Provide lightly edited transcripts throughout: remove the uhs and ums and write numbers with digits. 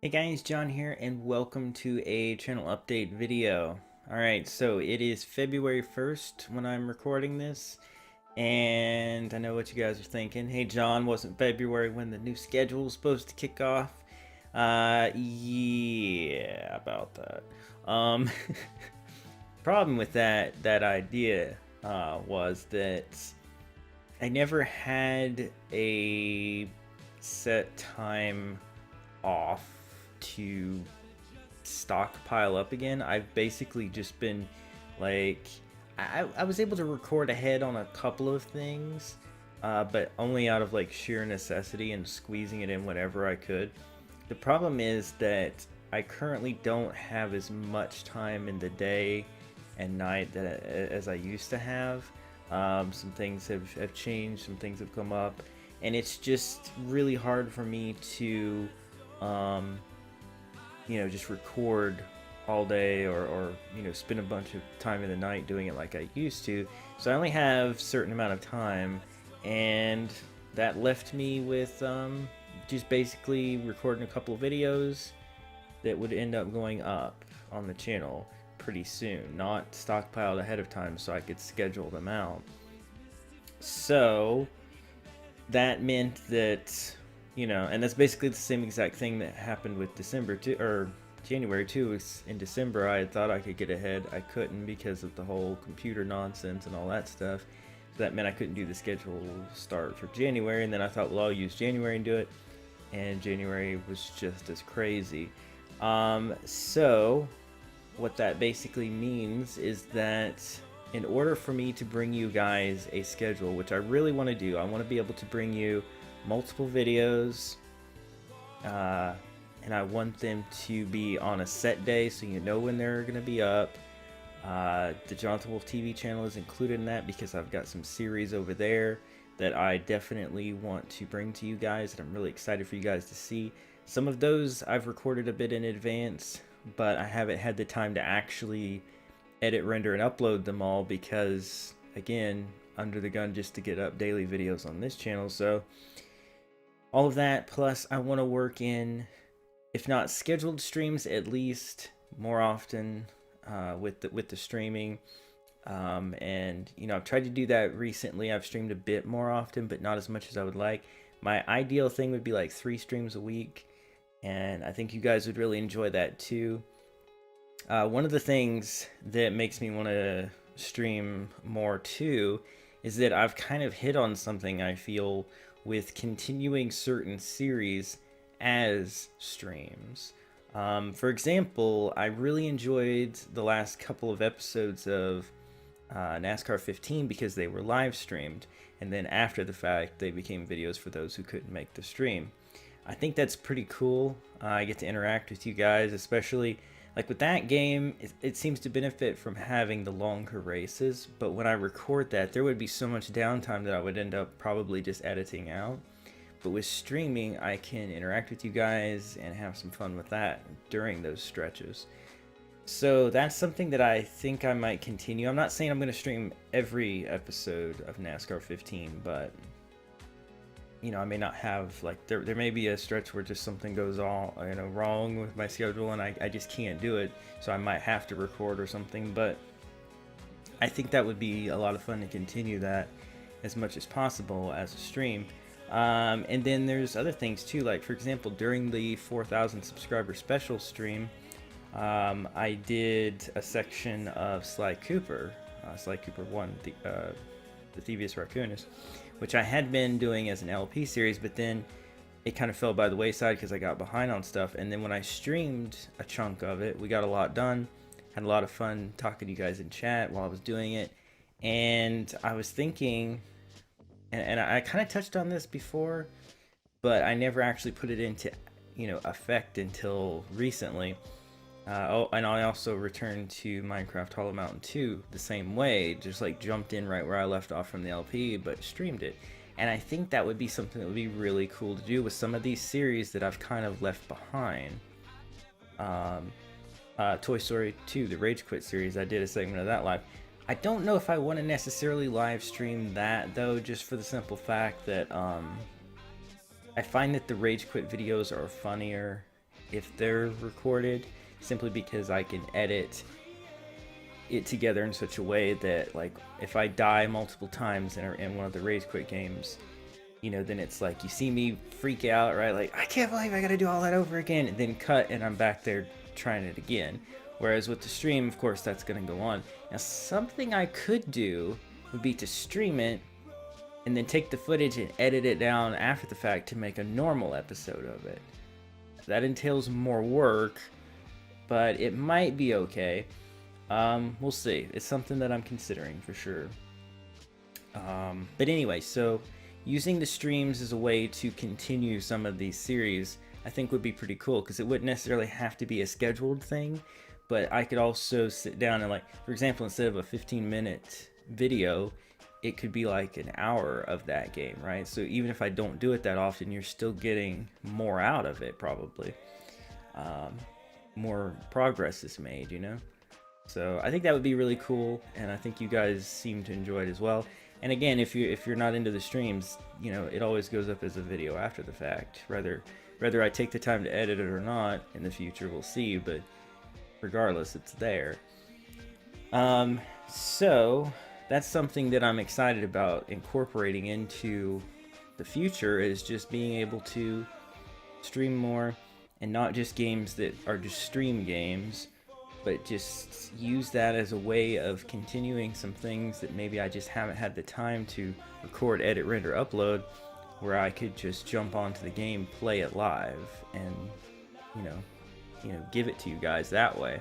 Hey guys, John here, and welcome to a channel update video. Alright, so it is February 1st when I'm recording this, and I know what you guys are thinking. Hey John, wasn't February when the new schedule was supposed to kick off? Yeah, about that. Um, problem with that idea was that I never had a set time off to stockpile up again. I've basically just been like, I was able to record ahead on a couple of things, but only out of like sheer necessity and squeezing it in whenever I could. The problem is that I currently don't have as much time in the day and night as I used to have. Some things have changed, some things have come up, and it's just really hard for me to just record all day or spend a bunch of time in the night doing it like I used to. So I only have a certain amount of time, and that left me with just basically recording a couple of videos that would end up going up on the channel pretty soon, not stockpiled ahead of time so I could schedule them out. So that meant that, and that's basically the same exact thing that happened with December too, or January too. In December I thought I could get ahead. I couldn't because of the whole computer nonsense and all that stuff. So that meant I couldn't do the schedule start for January, and then I thought, well, I'll use January and do it, and January was just as crazy. So what that basically means is that in order for me to bring you guys a schedule, which I really want to do, I want to be able to bring you multiple videos, and I want them to be on a set day so you know when they're going to be up. The Jonathan Wolf TV channel is included in that because I've got some series over there that I definitely want to bring to you guys, and I'm really excited for you guys to see. Some of those I've recorded a bit in advance, but I haven't had the time to actually edit, render, and upload them all because, again, under the gun just to get up daily videos on this channel. So all of that, plus I want to work in, if not scheduled streams, at least more often with the streaming. And I've tried to do that recently. I've streamed a bit more often, but not as much as I would like. My ideal thing would be like 3 streams a week, and I think you guys would really enjoy that too. One of the things that makes me want to stream more too is that I've kind of hit on something, I feel, with continuing certain series as streams. For example, I really enjoyed the last couple of episodes of NASCAR 15 because they were live streamed, and then after the fact they became videos for those who couldn't make the stream. I think that's pretty cool. I get to interact with you guys, especially like with that game. It seems to benefit from having the longer races, but when I record that, there would be so much downtime that I would end up probably just editing out. But with streaming, I can interact with you guys and have some fun with that during those stretches. So that's something that I think I might continue. I'm not saying I'm going to stream every episode of NASCAR 15, but I may not have, like, there may be a stretch where just something goes all wrong with my schedule and I just can't do it, so I might have to record or something. But I think that would be a lot of fun to continue that as much as possible as a stream. And then there's other things too, like for example, during the 4,000 subscriber special stream, I did a section of Sly Cooper 1, the Thievius Raccoonus, which I had been doing as an LP series, but then it kind of fell by the wayside because I got behind on stuff. And then when I streamed a chunk of it, we got a lot done, had a lot of fun talking to you guys in chat while I was doing it. And I was thinking, and I kind of touched on this before, but I never actually put it into effect until recently. And I also returned to Minecraft Hollow Mountain 2 the same way, just like jumped in right where I left off from the LP, but streamed it. And I think that would be something that would be really cool to do with some of these series that I've kind of left behind. Toy Story 2, the Rage Quit series, I did a segment of that live. I don't know if I want to necessarily live stream that though, just for the simple fact that I find that the Rage Quit videos are funnier if they're recorded, simply because I can edit it together in such a way that, like, if I die multiple times in one of the Rage Quit games, you know, then it's like you see me freak out, right? Like, I can't believe I gotta do all that over again, and then cut, and I'm back there trying it again. Whereas with the stream, of course, that's gonna go on. Now, something I could do would be to stream it and then take the footage and edit it down after the fact to make a normal episode of it. That entails more work, but it might be okay. We'll see. It's something that I'm considering for sure. But anyway, so using the streams as a way to continue some of these series, I think would be pretty cool, because it wouldn't necessarily have to be a scheduled thing, but I could also sit down and, like, for example, instead of a 15-minute video, it could be like an hour of that game, right? So even if I don't do it that often, you're still getting more out of it, probably. More progress is made, you know? So I think that would be really cool, and I think you guys seem to enjoy it as well. And again, if you're not into the streams, you know, it always goes up as a video after the fact. Whether I take the time to edit it or not in the future, we'll see, but regardless, it's there. So that's something that I'm excited about incorporating into the future, is just being able to stream more, and not just games that are just stream games, but just use that as a way of continuing some things that maybe I just haven't had the time to record, edit, render, upload, where I could just jump onto the game, play it live, and you know, give it to you guys that way.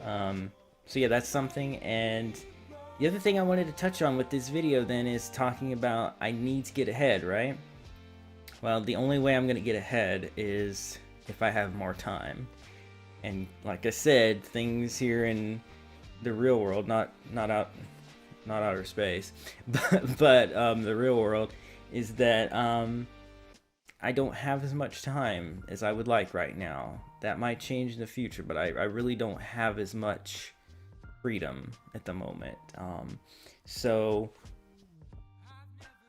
So yeah, that's something. And the other thing I wanted to touch on with this video then is talking about I need to get ahead, right? Well, the only way I'm gonna get ahead is if I have more time. And like I said, things here in the real world, not outer space, but the real world, is that I don't have as much time as I would like right now. That might change in the future, but I really don't have as much freedom at the moment. So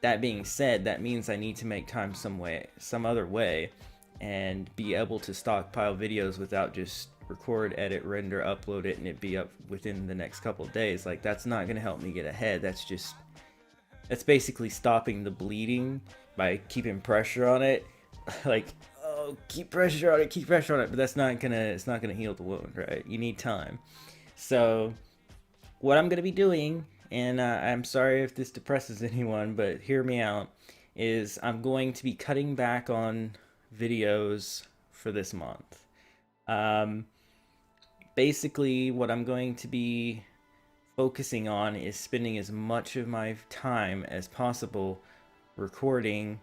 that being said, that means I need to make time some other way, and be able to stockpile videos without just record, edit, render, upload it, and it be up within the next couple of days. Like, that's not going to help me get ahead. That's basically stopping the bleeding by keeping pressure on it. Like, oh, keep pressure on it, but it's not gonna heal the wound, right? You need time. So what I'm gonna be doing, and I'm sorry if this depresses anyone, but hear me out, is I'm going to be cutting back on videos for this month. Basically, what I'm going to be focusing on is spending as much of my time as possible recording,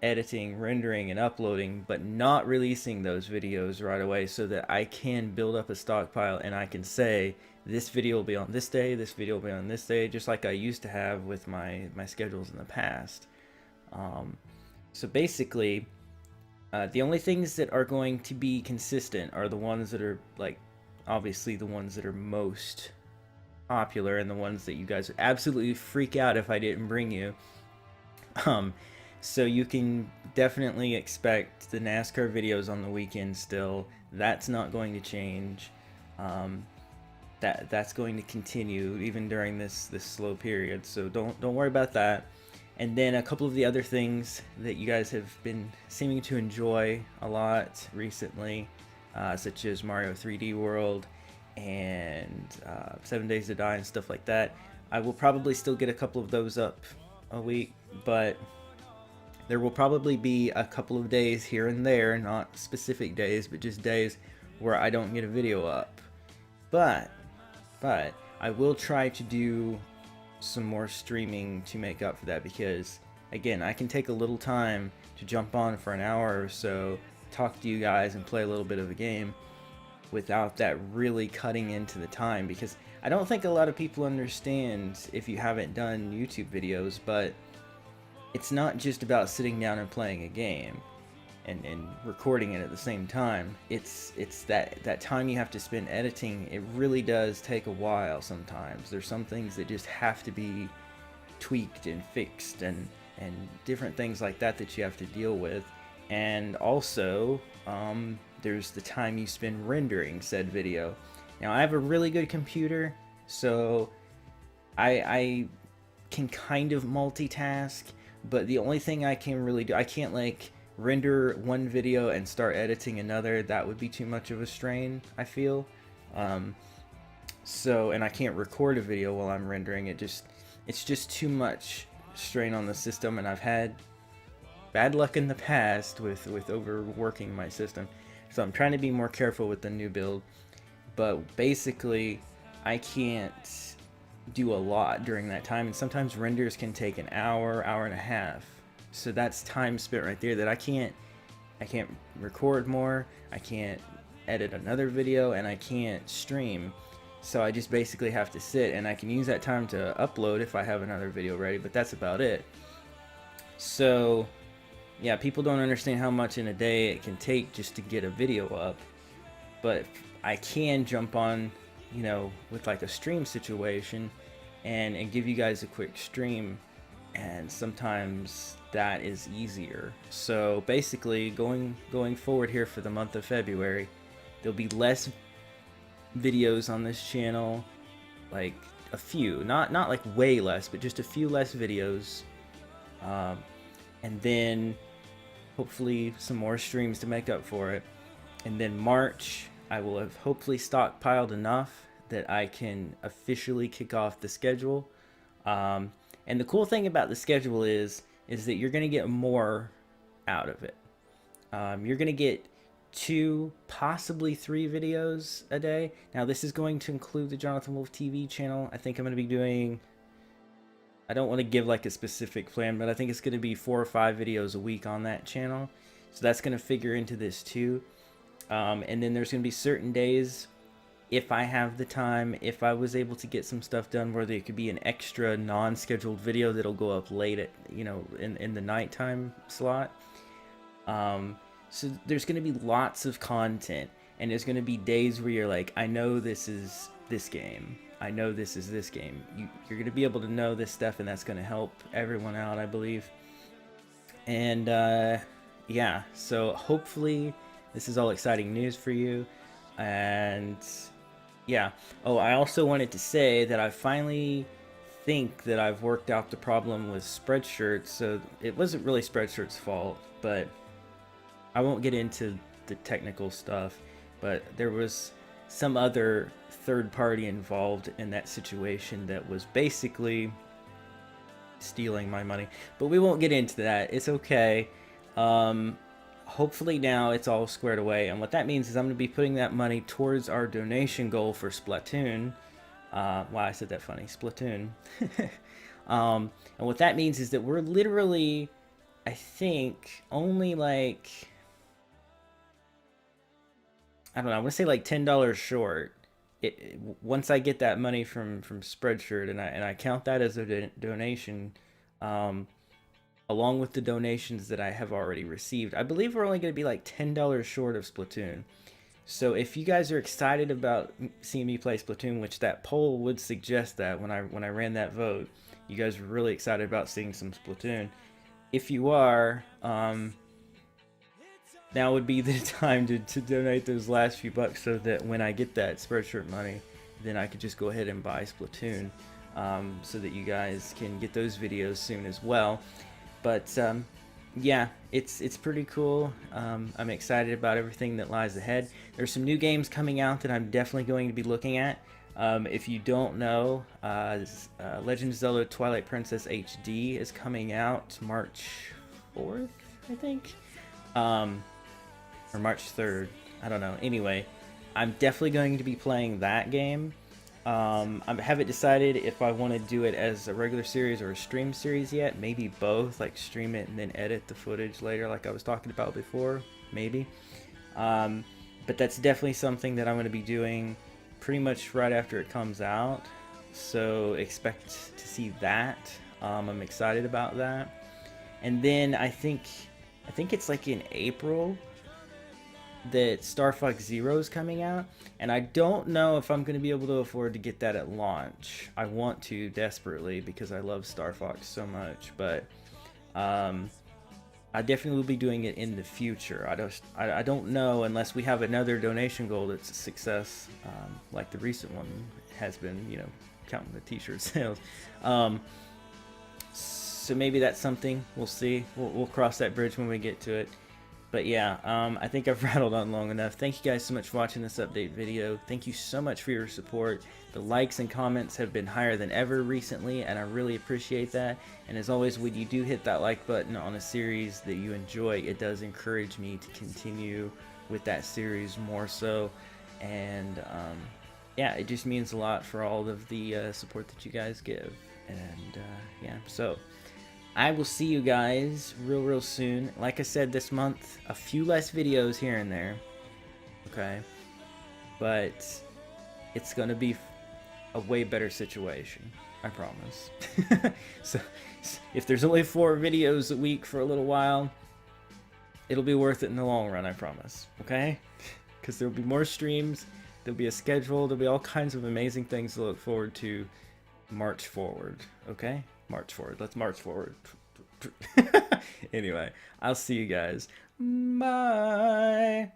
editing, rendering, and uploading, but not releasing those videos right away, so that I can build up a stockpile and I can say, this video will be on this day, this video will be on this day, just like I used to have with my schedules in the past. So basically, the only things that are going to be consistent are the ones that are, like, obviously the ones that are most popular, and the ones that you guys would absolutely freak out if I didn't bring you. So you can definitely expect the NASCAR videos on the weekend still. That's not going to change. That's going to continue even during this slow period. So don't worry about that. And then a couple of the other things that you guys have been seeming to enjoy a lot recently, such as Mario 3D World and 7 Days to Die and stuff like that. I will probably still get a couple of those up a week, but there will probably be a couple of days here and there, not specific days, but just days where I don't get a video up. But I will try to do some more streaming to make up for that, because again, I can take a little time to jump on for an hour or so, talk to you guys, and play a little bit of a game without that really cutting into the time. Because I don't think a lot of people understand, if you haven't done YouTube videos, but it's not just about sitting down and playing a game and recording it at the same time. It's that time you have to spend editing. It really does take a while sometimes. There's some things that just have to be tweaked and fixed, and different things like that you have to deal with. And also, there's the time you spend rendering said video. Now I have a really good computer, so I can kind of multitask, but the only thing I can really do, I can't like render one video and start editing another. That would be too much of a strain, I feel. And I can't record a video while I'm rendering it. It's just too much strain on the system, and I've had bad luck in the past with overworking my system. So I'm trying to be more careful with the new build. But basically, I can't do a lot during that time, and sometimes renders can take an hour, hour and a half. So that's time spent right there that I can't record more, I can't edit another video, and I can't stream. So I just basically have to sit, and I can use that time to upload if I have another video ready, but that's about it. So yeah, people don't understand how much in a day it can take just to get a video up. But I can jump on, you know, with like a stream situation and give you guys a quick stream, and sometimes that is easier. So basically going forward here for the month of February, there'll be less videos on this channel, like a few, not like way less, but just a few less videos, and then hopefully some more streams to make up for it. And then March, I will have hopefully stockpiled enough that I can officially kick off the schedule. And the cool thing about the schedule is that you're going to get more out of it. You're going to get 2, possibly 3 videos a day. Now this is going to include the Jonathan Wolf TV channel. I think I'm going to be doing, I don't want to give like a specific plan, but I think it's going to be 4 or 5 videos a week on that channel. So that's going to figure into this too. And then there's going to be certain days, if I have the time, if I was able to get some stuff done, where there could be an extra non-scheduled video that'll go up late at, you know, in the nighttime slot. So there's going to be lots of content, and there's going to be days where you're like, I know this is this game, I know this is this game. You're going to be able to know this stuff, and that's going to help everyone out, I believe. And yeah, so hopefully this is all exciting news for you. And yeah, oh, I also wanted to say that I finally think that I've worked out the problem with Spreadshirt. So it wasn't really Spreadshirt's fault, but I won't get into the technical stuff, but there was some other third party involved in that situation that was basically stealing my money, but we won't get into that. It's okay. Hopefully now it's all squared away, and what that means is I'm going to be putting that money towards our donation goal for Splatoon. Wow, I said that funny, Splatoon. And what that means is that we're literally, I think, only like, I don't know, I want to say like $10 short. Once I get that money from Spreadshirt, and I count that as a donation, along with the donations that I have already received, I believe we're only going to be like $10 short of Splatoon. So if you guys are excited about seeing me play Splatoon, which that poll would suggest that when I ran that vote, you guys were really excited about seeing some Splatoon. If you are, now would be the time to donate those last few bucks, so that when I get that Spreadshirt money, then I could just go ahead and buy Splatoon, so that you guys can get those videos soon as well. But yeah, it's pretty cool. I'm excited about everything that lies ahead. There's some new games coming out that I'm definitely going to be looking at. If you don't know, Legend of Zelda Twilight Princess HD is coming out March 4th, I think. Or March 3rd, I don't know. Anyway, I'm definitely going to be playing that game. I haven't decided if I want to do it as a regular series or a stream series yet. Maybe both, like stream it and then edit the footage later like I was talking about before, maybe. But that's definitely something that I'm going to be doing pretty much right after it comes out. So expect to see that. I'm excited about that. And then I think it's like in April that Star Fox Zero is coming out, and I don't know if I'm going to be able to afford to get that at launch. I want to desperately because I love Star Fox so much, but I definitely will be doing it in the future. I don't know unless we have another donation goal that's a success, like the recent one has been. You know, counting the T-shirt sales. So maybe that's something. We'll see. We'll cross that bridge when we get to it. But yeah, I think I've rattled on long enough. Thank you guys so much for watching this update video. Thank you so much for your support. The likes and comments have been higher than ever recently, and I really appreciate that. And as always, when you do hit that like button on a series that you enjoy, it does encourage me to continue with that series more so. And yeah, it just means a lot for all of the support that you guys give. And yeah, so I will see you guys real soon. Like I said, this month, a few less videos here and there. Okay? But it's going to be a way better situation. I promise. So, if there's only 4 videos a week for a little while, it'll be worth it in the long run, I promise. Okay? Because there'll be more streams, there'll be a schedule, there'll be all kinds of amazing things to look forward to. March forward. Okay? March forward. Let's march forward. Anyway, I'll see you guys. Bye.